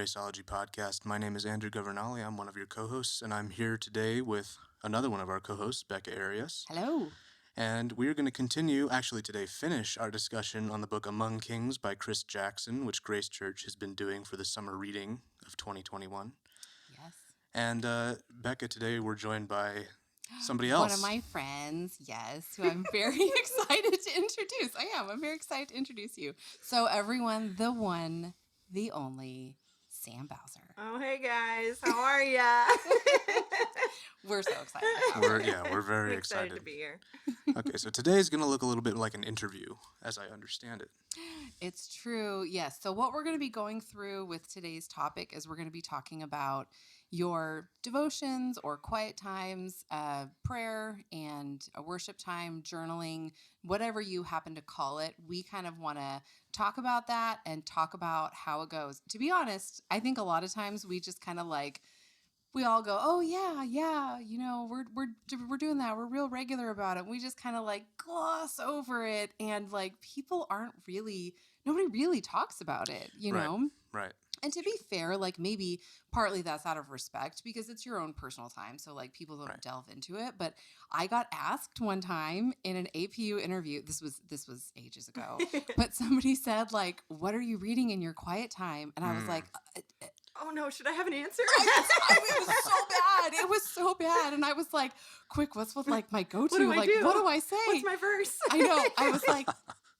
Graceology Podcast. My name is Andrew Governale. I'm one of your co-hosts, and I'm here today with another one of our co-hosts, Bekah Arias. Hello. And we're going to finish our discussion on the book Among Kings by Chris Jackson, which Grace Church has been doing for the summer reading of 2021. Yes. And Bekah, today we're joined by somebody else. One of my friends, yes, who I'm very excited to introduce. I'm very excited to introduce you. So everyone, the one, the only, Sam Bowser. Oh, hey guys. How are ya? We're so excited. We're very excited to be here. Okay, so today is going to look a little bit like an interview, as I understand it. It's true, yes. So what we're going to be going through with today's topic is we're going to be talking about your devotions or quiet times, prayer and a worship time, journaling, whatever you happen to call it. We kind of want to talk about that and talk about how it goes. To be honest, I think a lot of times we just kind of we all go, oh yeah, we're doing that. We're real regular about it. We just kind of gloss over it, and nobody really talks about it, you know? Right. And to be fair, maybe partly that's out of respect because it's your own personal time. So people don't delve into it. But I got asked one time in an APU interview, this was ages ago, but somebody said what are you reading in your quiet time? And I was like, oh no, should I have an answer? it was so bad. It was so bad. And I was like, quick, what's with my go-to? What do I do? What do I say? What's my verse? I know. I was like,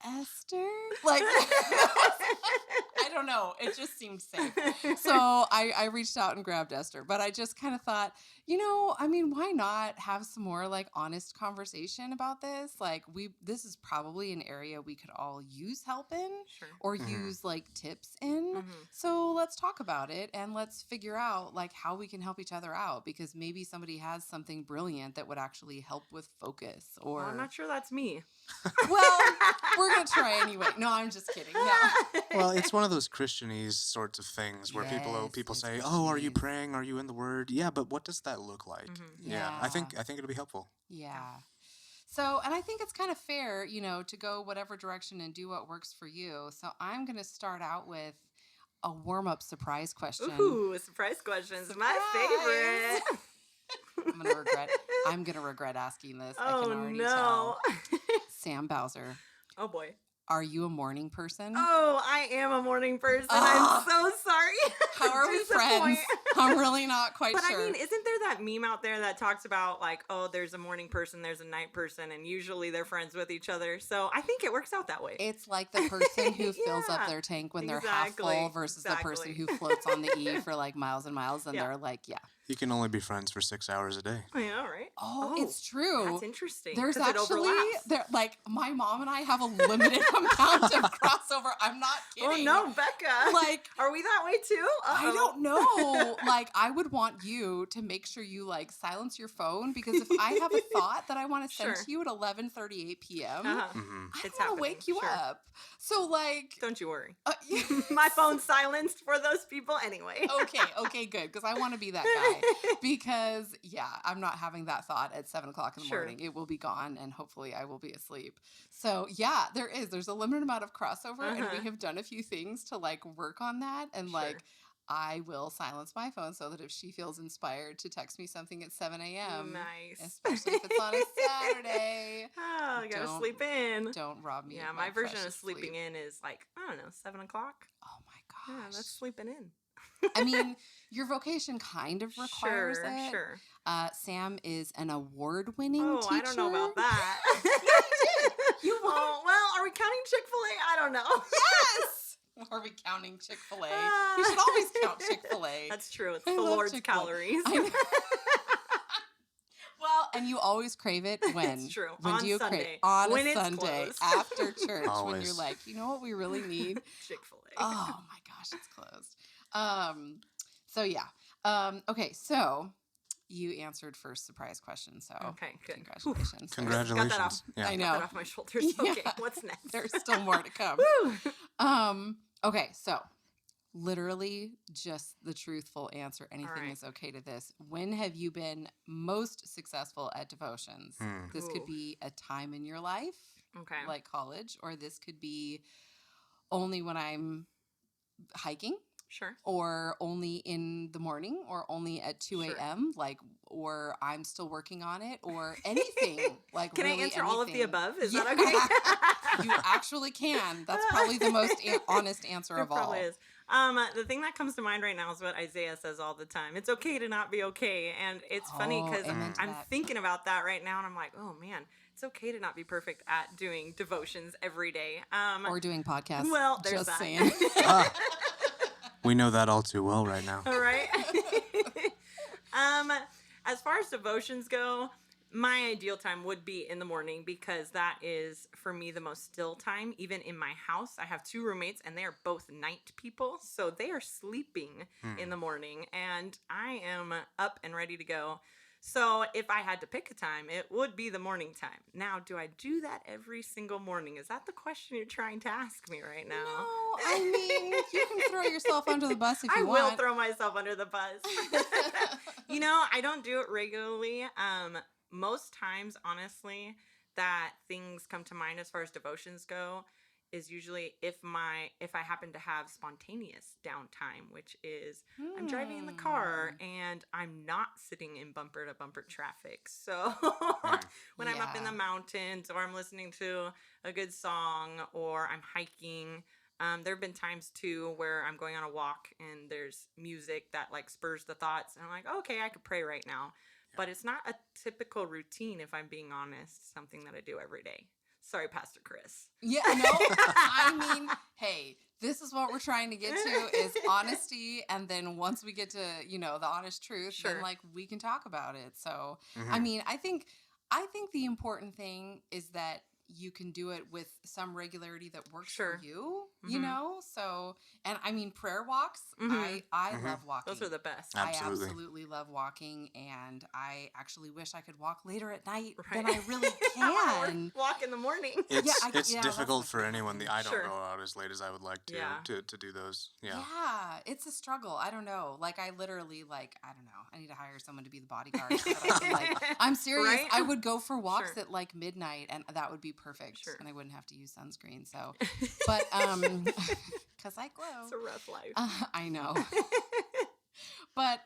Esther? I don't know. It just seemed safe. So I reached out and grabbed Esther. But I just kind of thought, why not have some more honest conversation about this? This is probably an area we could all use help in or use tips in. Mm-hmm. So let's talk about it and let's figure out how we can help each other out, because maybe somebody has something brilliant that would actually help with focus. Or well, I'm not sure that's me. Well, we're going to try anyway. No, I'm just kidding. No. Well, it's one of those Christianese sorts of things where people say, "Oh, are you praying? Are you in the Word?" Yeah, but what does that look like? Mm-hmm. Yeah, I think it'll be helpful. Yeah. So, and I think it's kind of fair, to go whatever direction and do what works for you. So I'm going to start out with a warm-up surprise question. Ooh, surprise questions. My favorite. I'm going to regret asking this. Oh, I can already no. tell. Sam Bowser. Oh boy. Are you a morning person? Oh, I am a morning person. I'm so sorry. How are we friends? I'm really not quite but sure. I mean, isn't there that meme out there that talks about there's a morning person, there's a night person, and usually they're friends with each other. So I think it works out that way. It's like the person who fills up their tank when they're half full versus the person who floats on the E for miles and miles, and they're You can only be friends for 6 hours a day. I know, right? Oh, it's true. That's interesting. There's actually, my mom and I have a limited amount of crossover. I'm not kidding. Oh no, Bekah. Are we that way too? Uh-oh. I don't know. I would want you to make sure you silence your phone, because if I have a thought that I want to send to you at 11:38 p.m., I want to wake you up. So don't you worry. My phone's silenced for those people anyway. Okay, good, because I want to be that guy. Because I'm not having that thought at 7:00 in the morning. It will be gone, and hopefully I will be asleep. So there's a limited amount of crossover, and we have done a few things to work on that, and I will silence my phone so that if she feels inspired to text me something at 7 a.m., nice, especially if it's on a Saturday, you gotta sleep in. Don't rob me. Yeah, of my version of sleep. sleeping in is 7 o'clock. Oh my gosh. Yeah, that's sleeping in. I mean, your vocation kind of requires it. Sure. Sam is an award-winning teacher. I don't know about that. You were. Oh, well, are we counting Chick-fil-A? I don't know. Yes! Are we counting Chick-fil-A? We should always count Chick-fil-A. That's true. It's the Lord's Chick-fil-A. calories. Well, and you always crave it when? It's true. When on do you Sunday. crave? On when a it's Sunday closed. after church, Always. when you're you know what we really need? Chick-fil-A. Oh my gosh, it's closed. Okay, so you answered first surprise question, so okay, good. Congratulations. Congratulations. Got that off. Yeah. I know. Got that off my shoulders. Okay, what's next? There's still more to come. Okay, so literally just the truthful answer. Anything is okay to this. When have you been most successful at devotions? This could be a time in your life, like college, or this could be only when I'm hiking, Sure. or only in the morning, or only at 2 Sure. a.m., like, or I'm still working on it, or anything. Like, Can really I answer all of the anything. above? Is Yeah. that okay? You actually can. That's probably the most honest answer It of all. probably is. The thing that comes to mind right now is what Isaiah says all the time. It's okay to not be okay. And it's funny Oh, because amen to I'm that. thinking about that right now, and I'm like, oh man, it's okay to not be perfect at doing devotions every day. Or doing podcasts. Well, there's Just that. saying. We know that all too well right now. All right. As far as devotions go, my ideal time would be in the morning because that is, for me, the most still time. Even in my house, I have 2 roommates and they are both night people. So they are sleeping in the morning and I am up and ready to go. So if I had to pick a time, it would be the morning time. Now, do I do that every single morning? Is that the question you're trying to ask me right now? No, I mean, you can throw yourself under the bus if you want. I will throw myself under the bus. I don't do it regularly. Most times, honestly, that things come to mind as far as devotions go is usually if I happen to have spontaneous downtime, which is I'm driving in the car and I'm not sitting in bumper to bumper traffic. So when I'm up in the mountains or I'm listening to a good song or I'm hiking, there have been times too where I'm going on a walk and there's music that like spurs the thoughts and I'm like, okay, I could pray right now. But it's not a typical routine, if I'm being honest, something that I do every day. Sorry, Pastor Chris. Yeah, no, I mean, hey, this is what we're trying to get to is honesty. And then once we get to, the honest truth, then like we can talk about it. So, I mean, I think the important thing is that you can do it with some regularity that works for you, So, and I mean, prayer walks, I love walking. Those are the best. Absolutely. I absolutely love walking, and I actually wish I could walk later at night than I really can. Walk in the morning. It's difficult for anyone. I don't go out as late as I would like to do those. Yeah, it's a struggle. I don't know. Like, I literally, I don't know. I need to hire someone to be the bodyguard. So that I'm serious. Right? I would go for walks at like midnight, and that would be perfect. Sure. And I wouldn't have to use sunscreen. So, but because I glow. It's a rough life. I know. but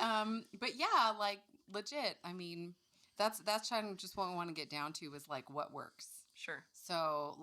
yeah, like legit. I mean, that's kind of just what we want to get down to is like what works. Sure. So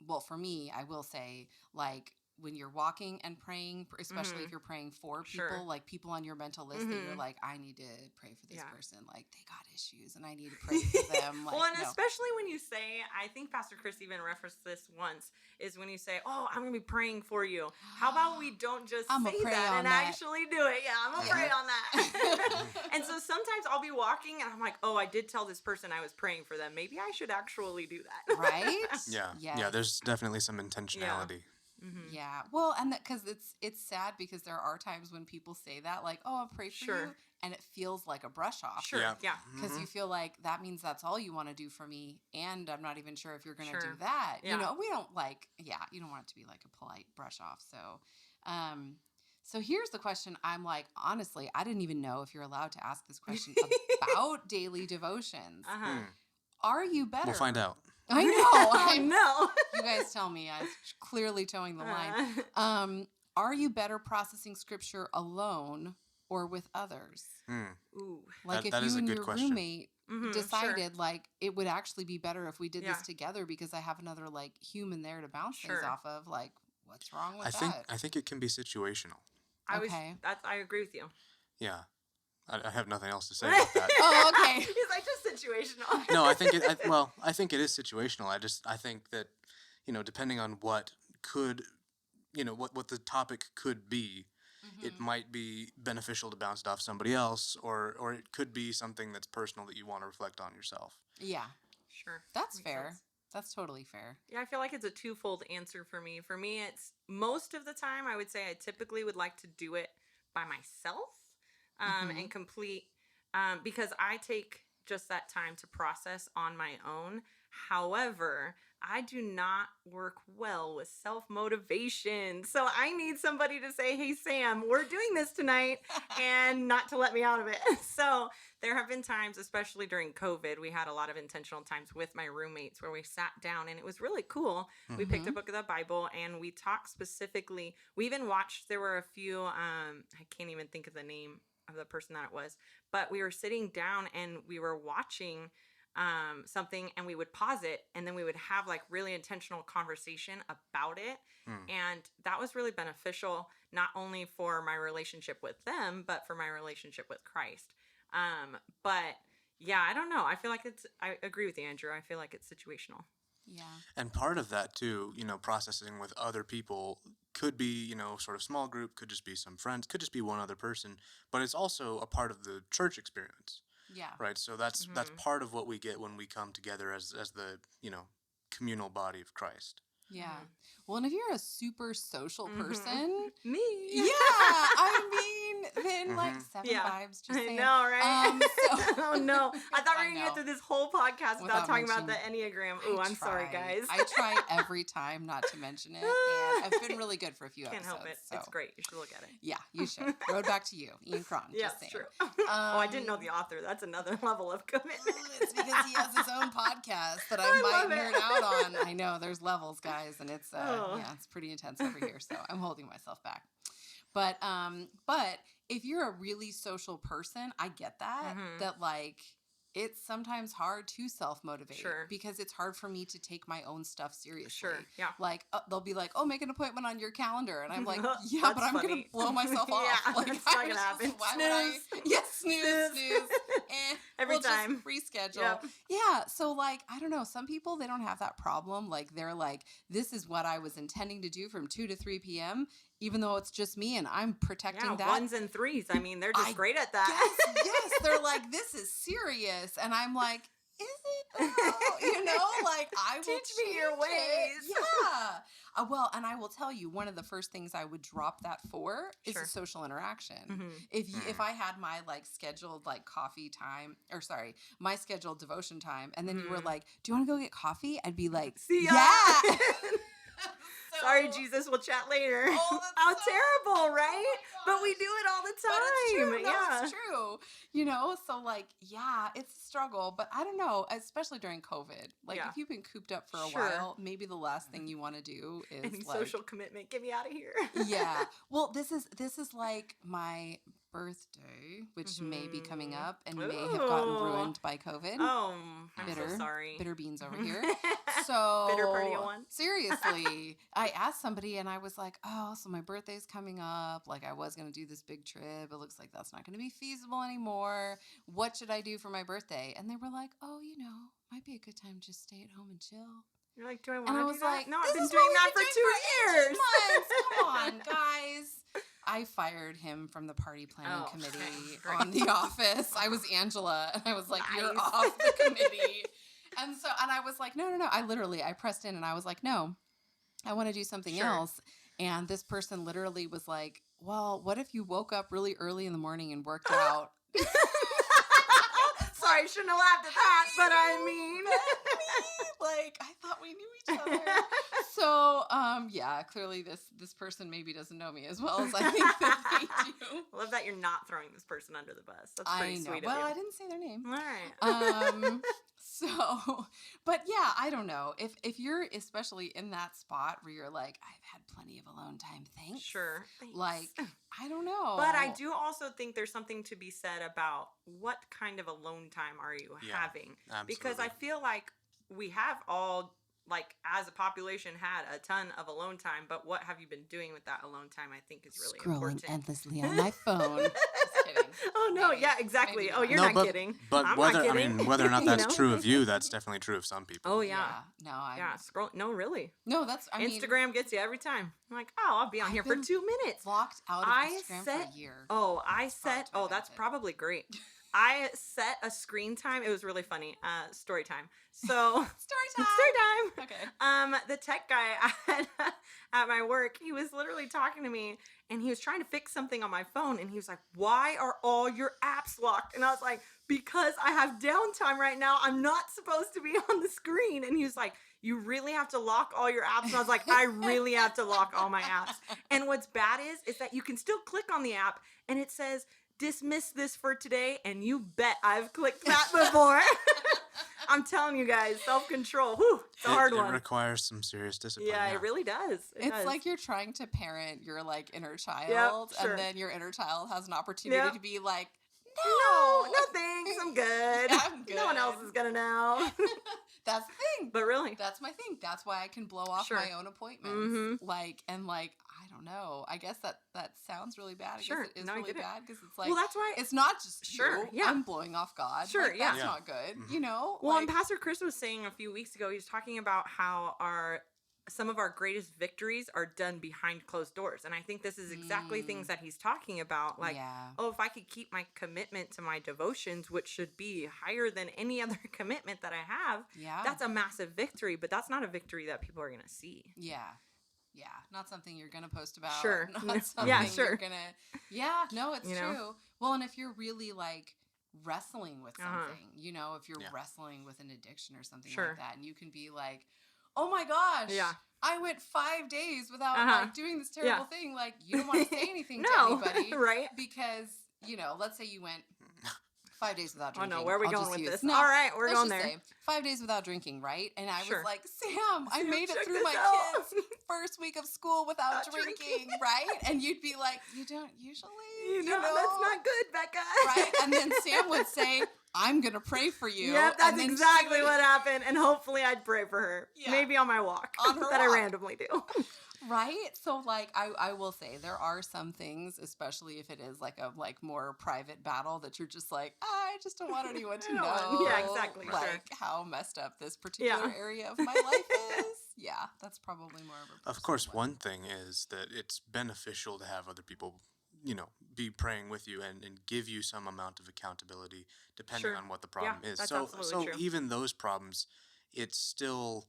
well, for me, I will say like when you're walking and praying, especially if you're praying for people, like people on your mental list that you're like, I need to pray for this person. Like they got issues and I need to pray for them. Like, well, and especially when you say, I think Pastor Chris even referenced this once, is when you say, oh, I'm going to be praying for you. How about we don't just say that and actually do it? Yeah, I'm going to pray on that. And so sometimes I'll be walking and I'm like, oh, I did tell this person I was praying for them. Maybe I should actually do that. Right? Yeah, there's definitely some intentionality. Mm-hmm. Yeah. Well, and that because it's sad because there are times when people say that, like, "Oh, I'll pray for you," and it feels like a brush off. Sure. Yeah. Because you feel like that means that's all you want to do for me, and I'm not even sure if you're going to do that. Yeah. We don't you don't want it to be like a polite brush off. So here's the question. I'm like, honestly, I didn't even know if you're allowed to ask this question about daily devotions. Are you better? We'll find out. I know. I know. You guys tell me. I'm clearly towing the line. Are you better processing scripture alone or with others? Ooh. Like that if is you a and good your question. roommate decided like it would actually be better if we did this together because I have another like human there to bounce things off of. Like, what's wrong with that? I think it can be situational. I agree with you. Yeah. I have nothing else to say about that. Oh, okay. He's like, just situational. No, I think it is situational. I think that, depending on what could, what the topic could be, it might be beneficial to bounce it off somebody else, or it could be something that's personal that you want to reflect on yourself. Yeah. Sure. That's Makes fair. sense. That's totally fair. Yeah, I feel like it's a twofold answer for me. For me, it's most of the time, I would say I typically would like to do it by myself. And complete, because I take just that time to process on my own. However, I do not work well with self-motivation. So I need somebody to say, hey, Sam, we're doing this tonight, and not to let me out of it. So there have been times, especially during COVID, we had a lot of intentional times with my roommates where we sat down, and it was really cool. We picked a book of the Bible, and we talked specifically. We even watched, there were a few, I can't even think of the name of the person that it was, but we were sitting down and we were watching something, and we would pause it, and then we would have like really intentional conversation about it. And that was really beneficial, not only for my relationship with them, but for my relationship with Christ. But yeah, I don't know. I feel like I agree with you, Andrew. I feel like it's situational. Yeah. And part of that too, processing with other people could be, sort of small group, could just be some friends, could just be one other person, but it's also a part of the church experience. Yeah. Right. So that's part of what we get when we come together as the, communal body of Christ. Yeah. Well, and if you're a super social person, Me. yeah, I mean, then like 7 vibes, just saying. I know, right? Oh no, I thought we were I gonna get know. through this whole podcast without talking about the mentioning- Enneagram. Ooh, I'm sorry, guys. I try every time not to mention it, and I've been really good for a few Can't episodes. help it. So. It's great. You should look at it. Yeah, you should. Road back to you, Ian Cron. Yeah, just saying. true. I didn't know the author. That's another level of commitment. It's because he has his own podcast that I love might it. nerd out on. I know there's levels, guys, and it's it's pretty intense over here. So I'm holding myself back. But if you're a really social person, I get that. That like it's sometimes hard to self-motivate. Sure. Because it's hard for me to take my own stuff seriously. Sure. Yeah. Like they'll be like, "Oh, make an appointment on your calendar," and I'm like, "Yeah, That's but I'm gonna funny. blow myself off." Yeah, Like, it's not I gonna was happen. Why would I? Snooze. Yes, snooze. Every we'll time. just reschedule. Yep. Yeah. So like, I don't know. Some people, they don't have that problem. Like they're like, this is what I was intending to do from 2 to 3 p.m. Even though it's just me and I'm protecting that. Ones and threes. I mean, they're just great at that. Yes. They're like, this is serious. And I'm like, is it though? Like I will Teach me your change ways. it. Yeah. Well, and I will tell you, one of the first things I would drop that for is a social interaction. If I had my like scheduled like coffee time, or sorry, my scheduled devotion time, and then you were like, "Do you want to go get coffee?" I'd be like, See ya. "Yeah." Sorry, Jesus. We'll chat later. Oh, how so- terrible, right? Oh but we do it all the time. But it's true. No, Yeah. it's true. So like, yeah, it's a struggle. But I don't know, especially during COVID. Like, if you've been cooped up for a while, maybe the last thing you want to do is any like social commitment. Get me out of here. Yeah. Well, this is like my birthday, which may be coming up and may have gotten ruined by COVID. Oh, I'm so sorry. Bitter beans over here. So Bitter party of one. Seriously, I asked somebody and I was like, "Oh, so my birthday's coming up. Like I was going to do this big trip. It looks like that's not going to be feasible anymore. What should I do for my birthday?" And they were like, "Oh, might be a good time to just stay at home and chill." You're like, "Do I want And to I do was that?" like, "No, I've "This been is doing what that we've for been 2 doing years." Come on, guys. I fired him from the party planning committee great. on The Office. I was Angela, and I was like, "You're Nice. off the committee." And I was like, no. I pressed in and I was like, "No, I want to do something else." And this person literally was like, "Well, what if you woke up really early in the morning and worked out?" Sorry, I shouldn't have laughed at that, but I mean. Like, I thought we knew each other. So, clearly this person maybe doesn't know me as well as I think that they do. I love that you're not throwing this person under the bus. That's pretty sweet Well, of I you. didn't say their name. All right. But yeah, I don't know. If you're especially in that spot where you're like, I've had plenty of alone time, thanks. Sure. Thanks. Like, I don't know. But I do also think there's something to be said about what kind of alone time are you having? Absolutely. Because I feel like we have all, like, as a population, had a ton of alone time, but what have you been doing with that alone time, I think, is really important. Scrolling endlessly on my phone. Just kidding. Oh, no, Maybe. yeah, exactly. Maybe Oh, not. you're not kidding. But I'm whether not kidding. whether or not that's You know? true of you, that's definitely true of some people. Oh, yeah. No, Scroll. No, really. No, that's, I mean, Instagram gets you every time. I'm like, oh, I'll be on I've here for been 2 minutes. locked out of Instagram for a year. Oh, It's far to my that's benefit. probably great. I set a screen time. It was really funny. Story time. So Story time. story time. Okay. The tech guy at my work, he was literally talking to me and he was trying to fix something on my phone and he was like, "Why are all your apps locked?" And I was like, "Because I have downtime right now. I'm not supposed to be on the screen." And he was like, you really have to lock all your apps. And I was like, I really have to lock all my apps. And what's bad is that you can still click on the app and it says, dismiss this for today. And you bet I've clicked that before. I'm telling you guys, self-control. Whew, it's a hard one. It requires some serious discipline. Yeah, it really does. It's like you're trying to parent your like inner child, sure. and then your inner child has an opportunity to be like, no thanks, I'm good. Yeah, I'm good. No one else is gonna know. That's the thing. But really, that's my thing. That's why I can blow off my own appointments. Mm-hmm. I don't know. I guess that sounds really bad. I guess it is really bad because it's like, well, that's why it's not just you. Yeah. I'm blowing off God. Sure, like, that's not good. Mm-hmm. You know. Well, and Pastor Chris was saying a few weeks ago, he was talking about how some of our greatest victories are done behind closed doors. And I think this is exactly things that he's talking about. Like, if I could keep my commitment to my devotions, which should be higher than any other commitment that I have, that's a massive victory. But that's not a victory that people are going to see. Yeah. Not something you're going to post about. Sure. Not something you're going to... no, it's true. Well, and if you're really like wrestling with something, you know, if you're wrestling with an addiction or something like that, and you can be like, oh my gosh, I went 5 days without like doing this terrible thing. Like, you don't want to say anything to anybody. Right. Because, you know, let's say you went 5 days without drinking. Oh no, where are we going with this? No, all right, we're going there. 5 days without drinking, right? And I was like, Sam, I Sam, made it check through this my out. kids' first week of school without drinking, right? And you'd be like, you don't usually, you know? That's not good, Bekah. Right? And then Sam would say, I'm going to pray for you. Yep, that's exactly what happened. And hopefully I'd pray for her. Yeah. Maybe on my walk. On her that walk. I randomly do. Right? So, like, I will say there are some things, especially if it is like a more private battle, that you're just like, I just don't want anyone to know. Yeah, exactly. Like how messed up this particular area of my life is. Yeah, that's probably more of a... Of course, one thing is that it's beneficial to have other people, you know, be praying with you and give you some amount of accountability depending on what the problem is. That's so absolutely true. Even those problems, it's still,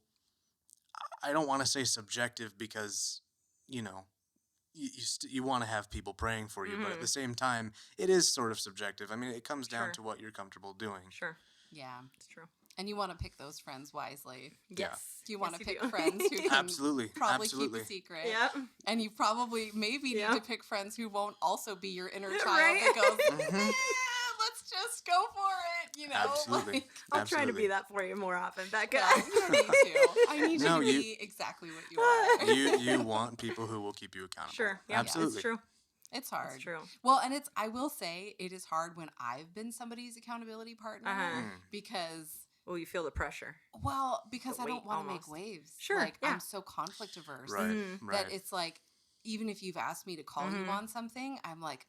I don't want to say subjective because, you know, you want to have people praying for you, but at the same time, it is sort of subjective. I mean, it comes down to what you're comfortable doing. Sure. Yeah. It's true. And you want to pick those friends wisely. Yes. You want to pick do. friends who can probably keep a secret. Yep. And you probably maybe need to pick friends who won't also be your inner child Right? that goes, let's just go for it, you know? Absolutely. Like, I'll try to be that for you more often, Bekah. no, you don't need to. I need you to be exactly what you are. You want people who will keep you accountable. Sure. Yeah, Absolutely. It's true. It's hard. It's true. Well, and I will say it is hard when I've been somebody's accountability partner because... Well, you feel the pressure. Well, because The I don't weight want to almost. make waves. Sure, Like, yeah. I'm so conflict averse. Right. That it's like, even if you've asked me to call you on something, I'm like,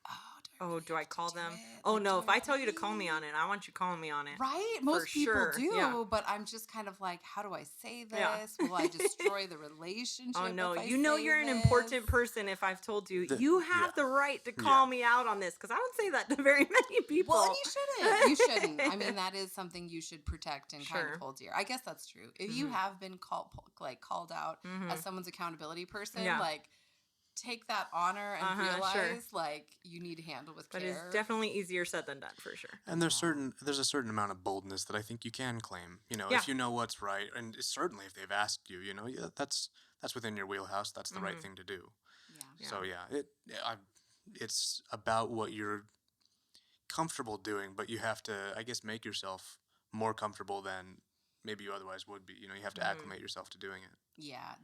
Do I call them? it? Oh, Like, no. do If I I tell you to call me really? on it, I want you calling me on it. Right? Most people sure, do, yeah. but I'm just kind of like, how do I say this? Yeah. Will I destroy the relationship? Oh, no. if I You know say you're an this? important person if I've told you, you have the right to call me out on this, because I don't say that to very many people. Well, and you shouldn't. You shouldn't. I mean, that is something you should protect and kind Sure. of hold dear. I guess that's true. If you have been called out as someone's accountability person, like, take that honor and realize like you need to handle with But care. it's definitely easier said than done, for sure. And there's a certain amount of boldness that I think you can claim. You know, if you know what's right, and certainly if they've asked you, you know, that's within your wheelhouse. That's the right thing to do. Yeah. So it's about what you're comfortable doing, but you have to, I guess, make yourself more comfortable than maybe you otherwise would be. You know, you have to acclimate yourself to doing it. Yeah,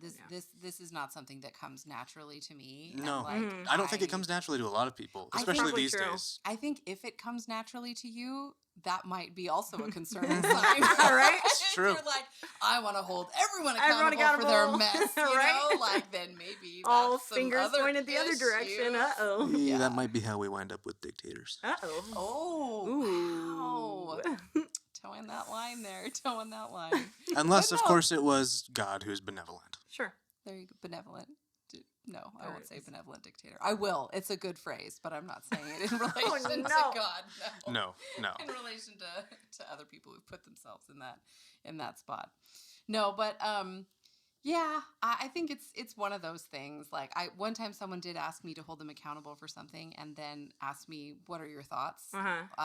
this is not something that comes naturally to me. No, and, like, I don't think it comes naturally to a lot of people, I think- especially Probably these true. days. I think if it comes naturally to you, that might be also a concerning sign. Right? It's true. You're like, I want to hold everyone Everyone accountable for their accountable. mess, you Right? know? Like, then maybe All that's some fingers other pointed the other direction. issues. Uh-oh. Yeah, that might be how we wind up with dictators. Uh-oh. Oh, wow. Ooh. Towing that line there, towing that line. Unless, But of no. course, it was God who's benevolent. Sure. There you go. Benevolent. No, I There won't it say is. benevolent dictator. I will. It's a good phrase, but I'm not saying it in relation to no. God. No. In relation to other people who've put themselves in that spot. No, but Yeah, I think it's one of those things. Like one time someone did ask me to hold them accountable for something, and then asked me, "What are your thoughts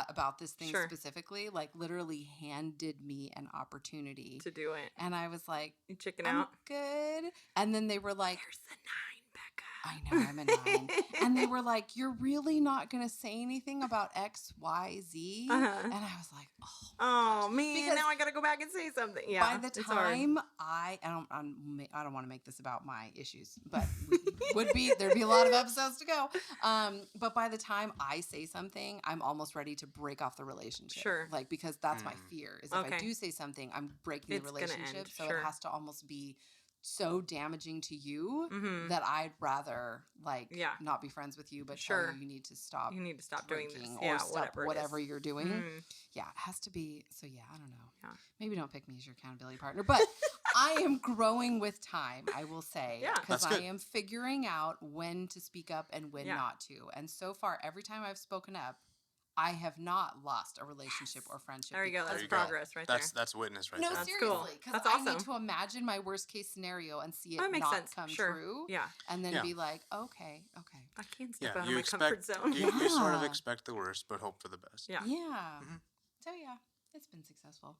about this thing specifically?" Like literally handed me an opportunity to do it, and I was like, "You chicken I'm out? good." And then they were like, "There's the 9, Bekah." I know, I'm a 9. And they were like, "You're really not going to say anything about X, Y, Z?" And I was like, oh man, because now I got to go back and say something. Yeah. By the time I don't want to make this about my issues, but there'd be a lot of episodes to go. But by the time I say something, I'm almost ready to break off the relationship. Sure. Like, because that's my fear is if I do say something, I'm breaking the relationship. So it has to almost be so damaging to you that I'd rather not be friends with you, but tell you need to stop. You need to stop doing this, or stop whatever you're doing. Yeah, it has to be. So yeah, I don't know. Yeah. Maybe don't pick me as your accountability partner, but I am growing with time. I will say, because I am figuring out when to speak up and when not to. And so far, every time I've spoken up, I have not lost a relationship or friendship. There you go. That's progress right there. That's witness right there. there. No, seriously. Because I need to imagine my worst case scenario and see it not come true. Yeah. And then be like, okay. I can't step out of my comfort zone. You sort of expect the worst, but hope for the best. Yeah. So yeah, it's been successful.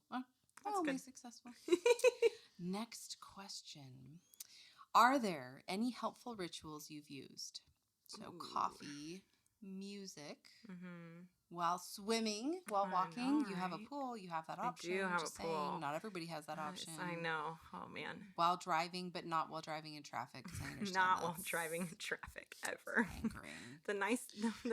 Always successful. Next question. Are there any helpful rituals you've used? So coffee, music, while swimming, while walking. You have a pool. You have that option. I do have a pool. Not everybody has that option. I know. Oh, man. While driving, but not while driving in traffic. I understand not while driving in traffic, ever. Angering.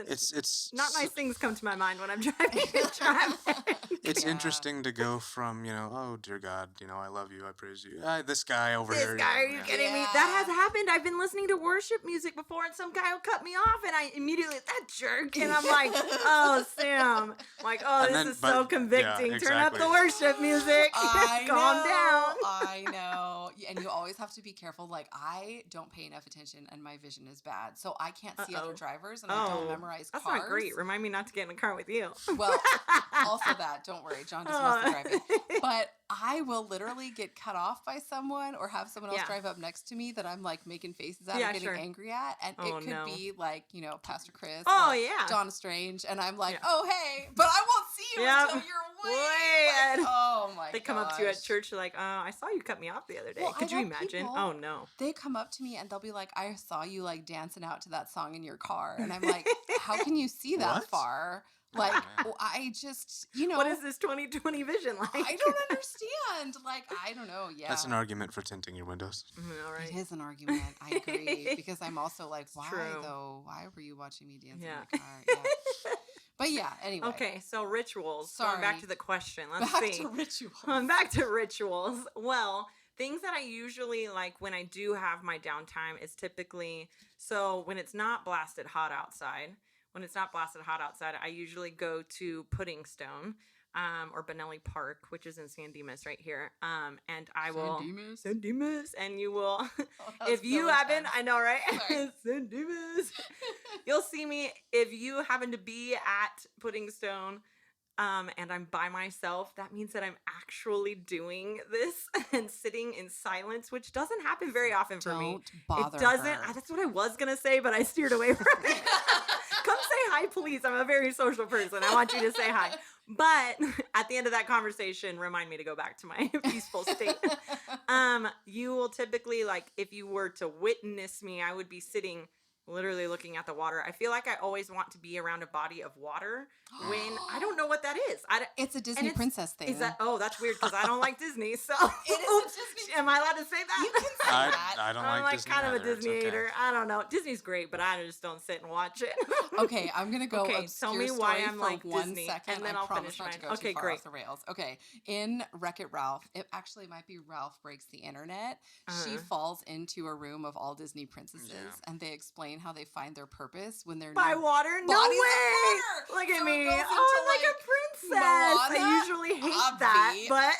It's not nice things come to my mind when I'm driving in traffic. It's interesting to go from, oh, dear God, I love you, I praise you. This guy over here. This guy, are you kidding me? That has happened. I've been listening to worship music before, and some guy will cut me off, and I immediately, that jerk. And I'm like, oh, Sam. I'm like, this is so convicting. Yeah, exactly. Turn up the worship music. Calm down. I know. And you always have to be careful. Like, I don't pay enough attention, and my vision is bad. So I can't see other drivers, and I don't memorize cars. That's not great. Remind me not to get in the car with you. Well, also that. Don't worry. John does most of the driving. But I will literally get cut off by someone or have someone else drive up next to me that I'm like making faces at or getting angry at. And it could be like, Pastor Chris or Donna Strange. And I'm like, oh, hey, but I won't see you until you're way. Like, oh my god. They come up to you at church like, I saw you cut me off the other day. Could you imagine? Oh no. They come up to me and they'll be like, I saw you like dancing out to that song in your car. And I'm like, how can you see that far? Like, I just, What is this 2020 vision like? I don't understand. Like, I don't know. Yeah. That's an argument for tinting your windows. All right. It is an argument. I agree. Because I'm also like, why though? Why were you watching me dance in the car? Yeah. But yeah, anyway. Okay, so rituals. Going back to the question. Let's see. Back to rituals. Well, things that I usually like when I do have my downtime is typically, so when it's not blasted hot outside, I usually go to Pudding Stone, or Benelli Park, which is in San Dimas right here. And I will San Dimas, and you will, if you happen, I know, right? San Dimas. You'll see me if you happen to be at Pudding Stone. And I'm by myself, that means that I'm actually doing this and sitting in silence, which doesn't happen very often for me. Don't bother It doesn't. her. That's what I was going to say, but I steered away from it. Come say hi, please. I'm a very social person. I want you to say hi. But at the end of that conversation, remind me to go back to my peaceful state. You will typically, like, if you were to witness me, I would be sitting literally looking at the water. I feel like I always want to be around a body of water when I don't know what that is. It's a Disney princess thing. Is that? Oh, that's weird because I don't like Disney. So it is Disney. Am I allowed to say that? You can say that. I don't I'm like Disney. Kind either. of a Disney hater. I don't know. Disney's great, but I just don't sit and watch it. Okay, I'm gonna go. Okay, obscure tell me story why I'm for like 1 Disney, second, and then I I'll promise finish not mine. to go Okay, too far great. off the rails. Okay, in Wreck-It Ralph, it actually might be Ralph Breaks the Internet. She falls into a room of all Disney princesses, and they explain how they find their purpose when they're by water. No way! Look at me. Oh, like a princess. Moana, I usually hate that, but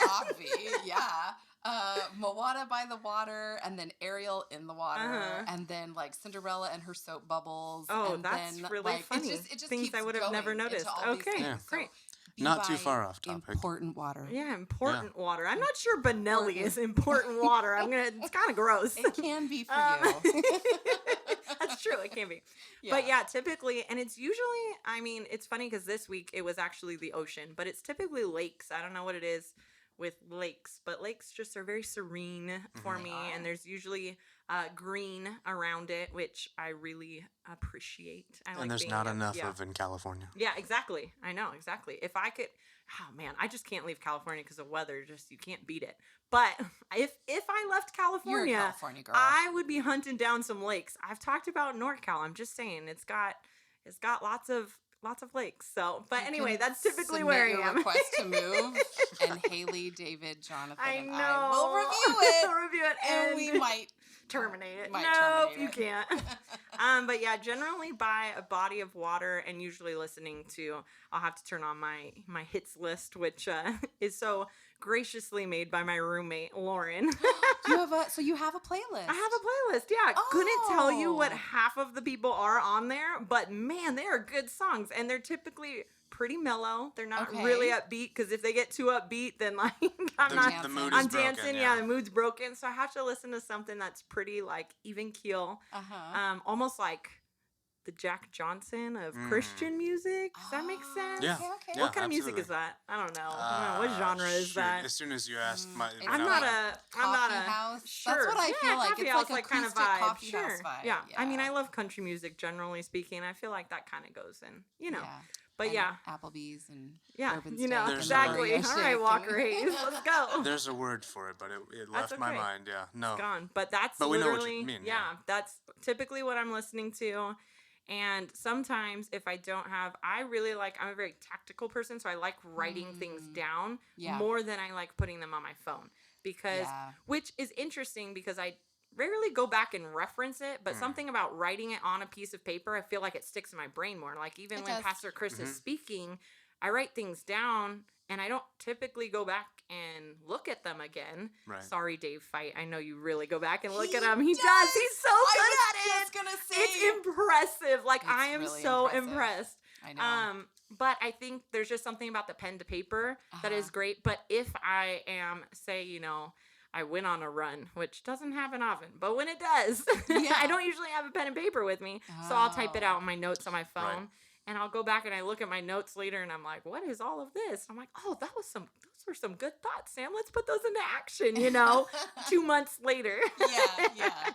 Moana by the water, and then Ariel in the water, and then like Cinderella and her soap bubbles. Oh, and that's then, really like, funny. It just things keeps I would have never going noticed. into all these Okay, things. great. So Not too buy far off topic. important water. Yeah, important water. I'm not sure Benelli is important water. It's kind of gross. It can be for you. That's true. It can be. Yeah. But yeah, typically, and it's usually, I mean, it's funny because this week it was actually the ocean, but it's typically lakes. I don't know what it is with lakes, but lakes just are very serene for me. And there's usually green around it, which I really appreciate. And there's not enough of in California. Yeah, exactly. I know, exactly. If I could, oh man, I just can't leave California because of weather. Just, you can't beat it. But if I left California, You're a California girl. I would be hunting down some lakes. I've talked about NorCal. I'm just saying it's got lots of lakes. So, but anyway, that's typically where I am. Request to move, and Haley, David, Jonathan, I and know. I will review it. We'll review it, And we might terminate it. Might Nope, terminate you it. can't. But yeah, generally by a body of water, and usually listening to, I'll have to turn on my hits list, which is so graciously made by my roommate Lauren. You have a playlist. I have a playlist. Yeah, couldn't tell you what Oh. half of the people are on there, but man, they are good songs, and they're typically pretty mellow. They're not Okay. really upbeat, because if they get too upbeat, then like I'm not. The mood I'm is broken, dancing. Yeah, the mood's broken. So I have to listen to something that's pretty like even keel, almost like the Jack Johnson of Christian music. Does that make sense? Yeah. Okay. What kind of music absolutely. is that? I don't know. What genre is Shoot, that? As soon as you asked, It's I'm no, not like a. I'm not coffee a. house. Sure. That's what I feel like. Coffee It's house, like kind of acoustic vibe. coffee Sure. house vibe. Yeah. I mean, I love country music generally speaking. I feel like that kind of goes in, you know. Yeah. But And yeah, Applebee's and yeah, Urban you know, Steak and exactly. Maria All right, Shake Walker and- Hayes, let's go. There's a word for it, but it That's left my okay. mind. Yeah, no. It's gone. But that's But we know what you literally, mean, yeah, yeah. that's typically what I'm listening to. And sometimes if I don't have, I'm a very tactical person, so I like writing things down Yeah. more than I like putting them on my phone. Because, Yeah. which is interesting because I rarely go back and reference it, but something about writing it on a piece of paper, I feel like it sticks in my brain more. Like even It when does. Pastor Chris is speaking, I write things down and I don't typically go back and look at them again. Right. Sorry, Dave Fight. I know you really go back and look He at them. He does. does. He's so I good was at it. just gonna say. It's impressive. Like It's I am really so impressive. impressed. I know. But I think there's just something about the pen to paper that is great. But if I am, say, you know, I went on a run, which doesn't happen often, but when it does, Yeah. I don't usually have a pen and paper with me. So I'll type it Oh. out in my notes on my phone. Right. And I'll go back and I look at my notes later and I'm like, what is all of this? I'm like, oh, those were some good thoughts, Sam. Let's put those into action, you know, 2 months later. yeah.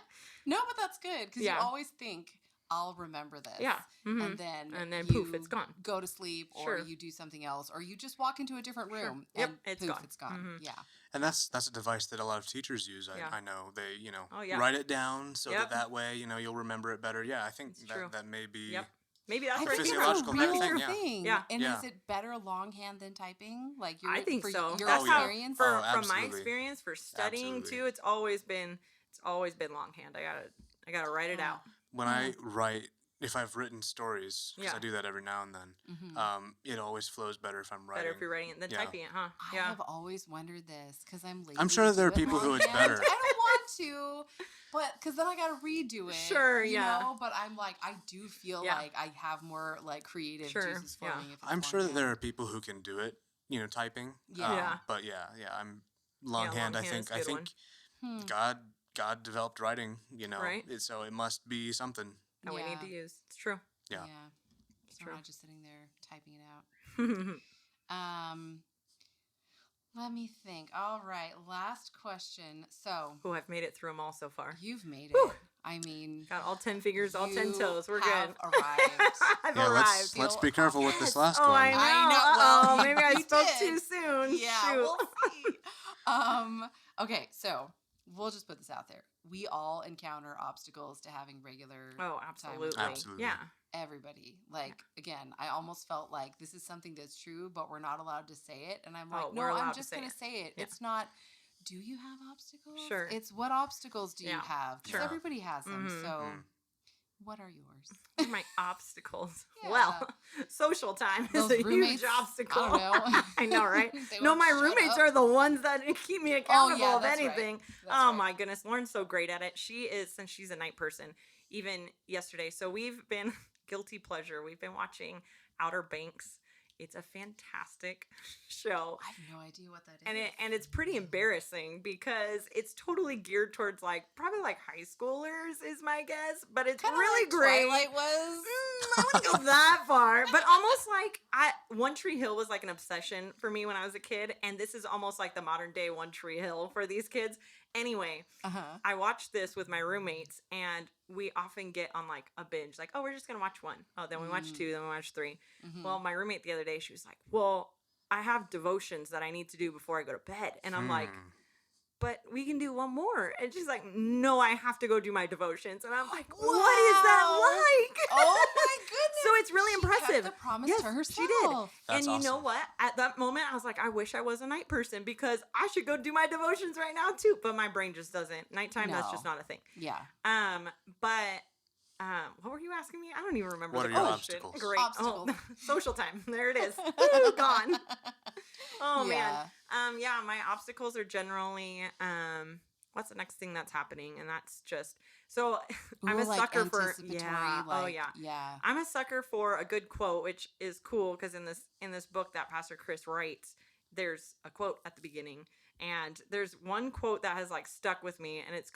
No, but that's good because Yeah. you always think, I'll remember this. Yeah. Mhm. And then poof, you it's gone. Go to sleep or Sure. you do something else or you just walk into a different Sure. room Yep, and it's poof, gone. it's gone. Mhm. Yeah. And that's a device that a lot of teachers use. Yeah. I know they, Oh, yeah. write it down so Yep. that way, you'll remember it better. Yeah, I think It's true. that may be. Yep. Maybe that's I where it think came it's from. physiological a kind of real thing, yeah. thing. Yeah. And Yeah. is it better longhand than typing? Like I think for so. Your That's how, experience? from my absolutely. experience for studying Absolutely. too, it's always been longhand. I gotta write it out. When I write, if I've written stories, because Yeah. I do that every now and then, it always flows better if I'm writing. Better if you're writing it than Yeah. typing it, huh? I have always wondered this because I'm lazy. I'm sure to that there do are people who it's longhand. better. I don't want to, but because then I got to redo it. Sure, you yeah. know? But I'm like, I do feel Yeah. like I have more like creative Sure, juices yeah. flowing. If it's I'm sure that there longhand. are people who can do it, typing. Yeah. Yeah. But yeah, I'm longhand. I longhand is think. a I good think Hmm. God developed writing. Right. So it must be something. that we need to use. It's true. Yeah. So true. I'm not just sitting there typing it out. Let me think. All right, last question. So Oh, I've made it through them all so far. you've made Whew. it. I mean, Got all 10 fingers, all 10 you toes. We're have good. arrived. I've Yeah. arrived. Let's be careful with this last Oh, one. I know. I know. Uh-oh, Well, maybe I you spoke did. too soon. Yeah, Shoot. we'll see. Okay, so we'll just put this out there. We all encounter obstacles to having regular Oh, time absolutely. with Absolutely. Yeah. everybody. Like, again, I almost felt like this is something that's true, but we're not allowed to say it. And I'm like, Oh, no, we're I'm allowed to just say going to it. say it. Yeah. It's not, do you have obstacles? Sure. It's what obstacles do you Yeah. have? 'Cause Sure. everybody has them. Mhm. So, Mhm. what are yours? My obstacles. Yeah. Well, social time Those is a roommates, huge obstacle. I don't know. I know, right? They No, won't my shut roommates up. are the ones that keep me accountable of that's right. anything. That's Oh right. my goodness, Lauren's so great at it. She is, since she's a night person, even yesterday. So we've been guilty pleasure. We've been watching Outer Banks, It's a fantastic show. I have no idea what that is. And it's pretty embarrassing because it's totally geared towards probably high schoolers is my guess, but it's Kinda really like great. Twilight was. I wouldn't go that far, but almost One Tree Hill was like an obsession for me when I was a kid, and this is almost like the modern day One Tree Hill for these kids. Anyway, I watched this with my roommates, and we often get on a binge, oh, we're just gonna watch one. Oh, then we watch two, then we watch three. Well, my roommate the other day, she was like, well, I have devotions that I need to do before I go to bed, and I'm like, but we can do one more. And she's like, no, I have to go do my devotions. And I'm like, what is that like? Oh my goodness. So it's really impressive. She kept the promise to herself. She did. That's and you know awesome. what? At that moment, I was like, I wish I was a night person because I should go do my devotions right now too. But my brain just doesn't. Nighttime, that's just not a thing. Yeah. What were you asking me? I don't even remember. What the are your question. obstacles? Great. Obstacles. Oh, social time. There it is. Woo, gone. Oh Yeah. man. My obstacles are generally what's the next thing that's happening? And that's just so I'm a sucker for Yeah. I'm a sucker for a good quote, which is cool because in this book that Pastor Chris writes, there's a quote at the beginning. And there's one quote that has stuck with me, and it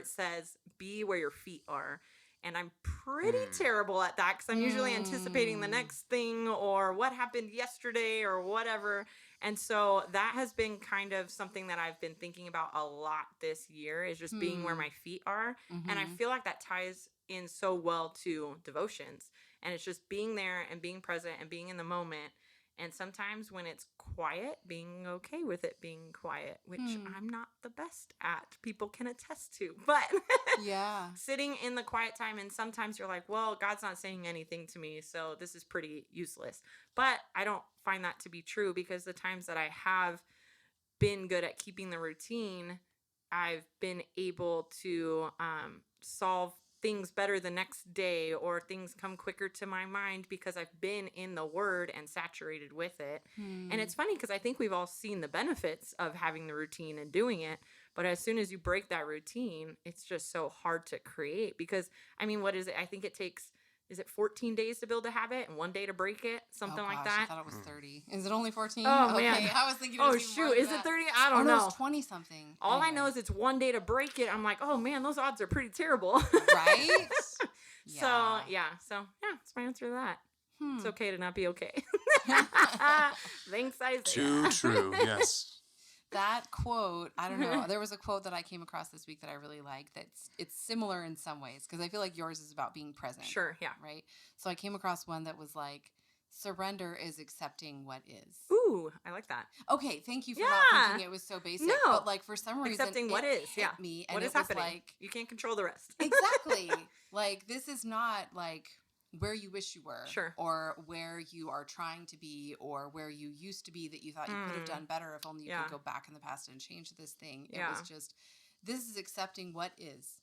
says, "Be where your feet are." And I'm pretty terrible at that because I'm usually anticipating the next thing or what happened yesterday or whatever. And so that has been kind of something that I've been thinking about a lot this year is just being where my feet are. And I feel like that ties in so well to devotions. And it's just being there and being present and being in the moment. And sometimes when it's quiet, being okay with it being quiet, which I'm not the best at. People can attest to. But Yeah. sitting in the quiet time, and sometimes you're like, well, God's not saying anything to me, so this is pretty useless. But I don't find that to be true because the times that I have been good at keeping the routine, I've been able to solve things better the next day, or things come quicker to my mind because I've been in the word and saturated with it. And it's funny because I think we've all seen the benefits of having the routine and doing it. But as soon as you break that routine, it's just so hard to create because, what is it? I think it takes, is it 14 days to build a habit and 1 day to break it? Something like that. I thought it was 30. Is it only 14? Oh, okay. man. I was thinking it was even more than Is it that. 30? I don't no, know. It's 20 something. All I know is it's 1 day to break it. I'm like, oh man, those odds are pretty terrible. Right? So that's my answer to that. It's okay to not be okay. Thanks, Isaiah. Too true. Yes. That quote, I don't know. There was a quote that I came across this week that I really like. It's similar in some ways because I feel like yours is about being present. Sure, yeah. Right? So I came across one that was like, surrender is accepting what is. Ooh, I like that. Okay, thank you for Yeah. not thinking it was so basic. No. But for some reason, Accepting what it is, hit yeah. me, and What it is was happening? You can't control the rest. exactly. This is not where you wish you were. Sure. Or where you are trying to be, or where you used to be that you thought you could have done better if only you could go back in the past and change this thing. It was just, this is accepting what is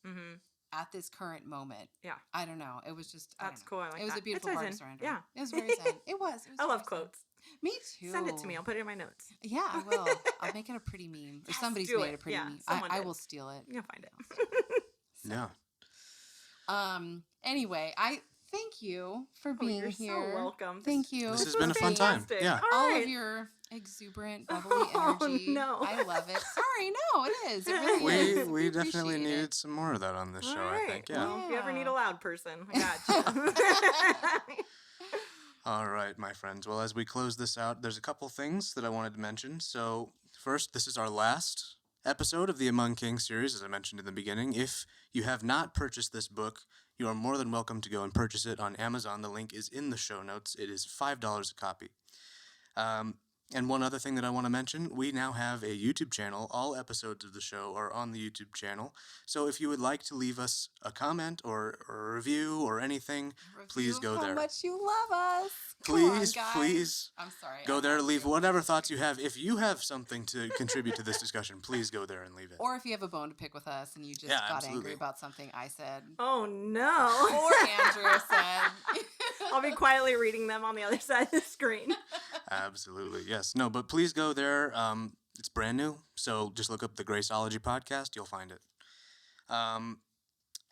at this current moment. Yeah. I don't know. It was just, That's cool. I like it was that. a beautiful It ties part in. of surrender. Yeah. It was very zen. It was I love very zen. quotes. Me too. Send it to me. I'll put it in my notes. Yeah, I will. I'll make it a pretty meme. Or Yes, somebody's do made it. a pretty Yeah, meme. someone I did. will steal it. You'll find it. Yeah. Anyway, I thank you for being You're here. so welcome. Thank you. This has been a fun time. fantastic. Yeah. All All right. of your exuberant, bubbly Oh, energy. no. I love it. Sorry, no, it is. It really is. We definitely appreciate needed it. some more of that on this show, All I right. think. Yeah. Well, if you ever need Yeah. a loud person, I got you. All right, my friends. Well, as we close this out, there's a couple things that I wanted to mention. So, first, this is our last episode of the Among Kings series, as I mentioned in the beginning. If you have not purchased this book, you are more than welcome to go and purchase it on Amazon. The link is in the show notes. It is $5 a copy. And one other thing that I want to mention, we now have a YouTube channel. All episodes of the show are on the YouTube channel. So if you would like to leave us a comment or a review or anything, please go Review there. How much you love us. Come on, Please, guys. please I'm sorry. go I there, have leave to. whatever thoughts you have. If you have something to contribute to this discussion, please go there and leave it. Or if you have a bone to pick with us and you just Yeah, got absolutely. angry about something I said. Oh, no. Or Andrew said. I'll be quietly reading them on the other side of the screen. Absolutely, yes. No, but please go there. It's brand new, so just look up the Graceology Podcast. You'll find it.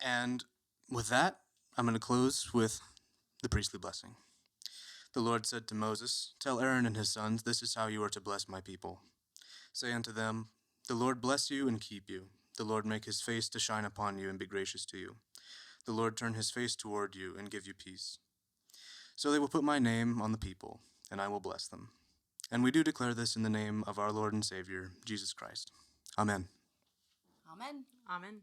And with that, I'm going to close with the priestly blessing. The Lord said to Moses, "Tell Aaron and his sons, this is how you are to bless my people. Say unto them, the Lord bless you and keep you. The Lord make his face to shine upon you and be gracious to you. The Lord turn his face toward you and give you peace. So they will put my name on the people, and I will bless them." And we do declare this in the name of our Lord and Savior, Jesus Christ. Amen. Amen. Amen.